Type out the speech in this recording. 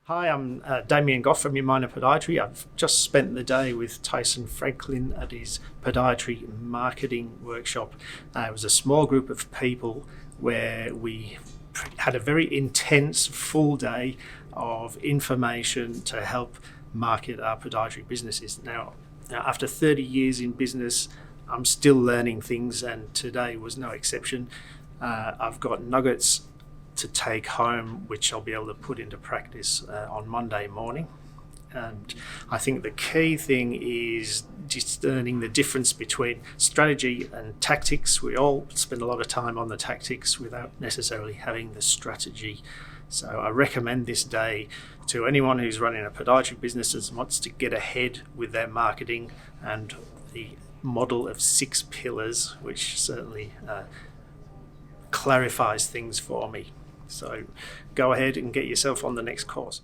Hi, I'm Damian Gough from your Minor Podiatry. I've just spent the day with Tyson Franklin at his podiatry marketing workshop. It was a small group of people where we had a very intense full day of information to help market our podiatry businesses. Now, after 30 years in business, I'm still learning things, and today was no exception. I've got nuggets to take home, which I'll be able to put into practice on Monday morning. And I think the key thing is discerning the difference between strategy and tactics. We all spend a lot of time on the tactics without necessarily having the strategy. So I recommend this day to anyone who's running a podiatry business and wants to get ahead with their marketing, and the model of 6 pillars, which certainly clarifies things for me. So go ahead and get yourself on the next course.